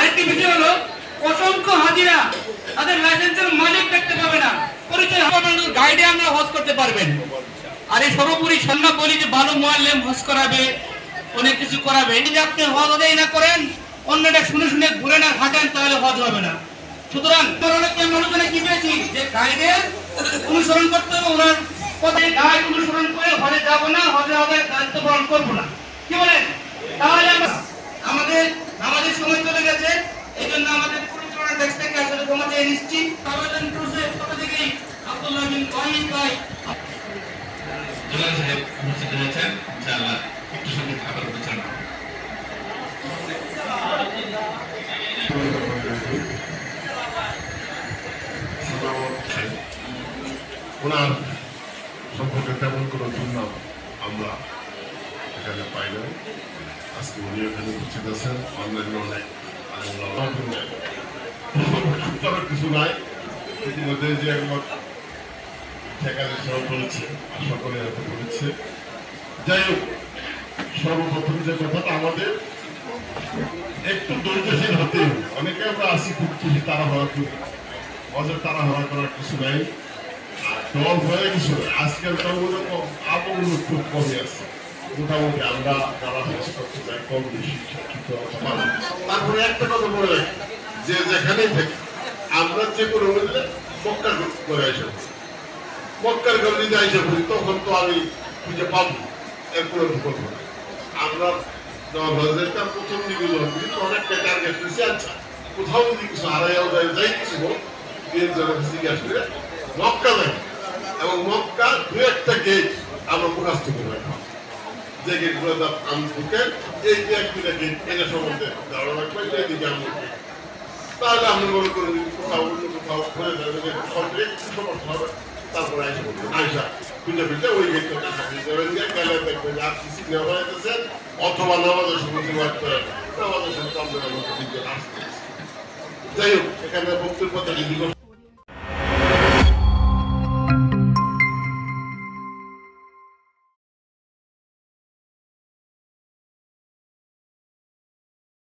আরেকটি বিষয় হলো অসংখ্য হাজিরা তাদের লাইসেন্সের মালিক দেখতে পাবে না, পরিচয় গাইডে আমরা হজ করতে পারবেন। আর এই সর্বোপরি সন্না বলি যে ভালো মুআল্লিম হজ করাবে, অনেক কিছু করাবে। এই যে আপনি হজ আদায় না করেন, অন্যটা শুনে শুনে ঘুরে না হাঁটেন, তাহলে হজ হবে না। সুতরাং অনেকে আমরা আলোচনা কি পেয়েছি যে গাইডের অনুসরণ করতে হবে, ওনার কথায় গাইড অনুসরণ করে হজে যাব না, হজে আদায় দায়িত্ব পালন করবো না। কি বলেন? তাহলে আমাদের আমাদের সময় চলে গেছে, এই জন্য আমাদের পরিচালনা দেশ থেকে আসলে ক্ষমা চেয়ে নিচ্ছি। আবেদন করছে ছোট থেকেই আব্দুল্লাহ বিন ওয়াহিদ ভাই জুলাল সাহেব উপস্থিত হয়েছেন, ইনশাআল্লাহ একটু সঙ্গে খাবার পরিচালনা। ওনার সম্পর্কে তেমন কোনো দুর্নাম আমরা এখানে পাই না। আজকে উনি এখানে উপস্থিত আছেন, অন্যান্য অনেক কিছু নাই। ইতিমধ্যে যে একবার ঠেকালের সেবা করেছে, সকলে এত করেছে। যাই হোক, সর্বপ্রথম যে কথাটা আমাদের একটু ধৈর্যশীল হতে হবে। অনেকে আমরা আসি খুব খুশি তারা হওয়া করি, অযথা তারা হওয়া করার কিছু নাই। আর দল হয়ে কিছু আজকের দলগুলো আবহাওয়া খুব কমে আছে। মোটামুটি আমরা যারা হচ্ছে করতে চাই কম বেশি শিক্ষিত। তারপরে একটা কথা বলে রাখি যে যেখানেই থাকি আমরা যে কোনো মধ্যে মক্কার করে আসা মক্কার ঘরে যদি আইসা করি তখন তো আমি খুঁজে পাবো এরপরে করবো না। আমরা প্রথম দিকে অনেকটা টার্গেট করেছি। আচ্ছা, কোথাও যদি কিছু হারাইয়াও যায়, যাই কিছু হোক জিজ্ঞাসা করে মক্কা যাই, এবং মক্কা দু একটা গেট আমরা মুখাস্ত করে রাখলাম। যে গেটগুলো আমি ঢুকে এই দু এক দুটা গেট এটা সম্বন্ধে ধারণা রাখবো, এইদিকে আমি তাহলে আপনি মনে করেন কোথাও অন্য কোথাও ঘুরে যাবে যে একটু সমর্থন হবে। তারপরে আইসা বলবেন আইসা খুঁজে ফিরতে ওই গেটটা যাবেন গেলে দেখবেন আপনি সিগন্যাল হয়েছেন, অথবা নামাজের সময় করেন, নামাজের সময় আমাদের আসতে। যাই হোক, এখানে বক্তব্য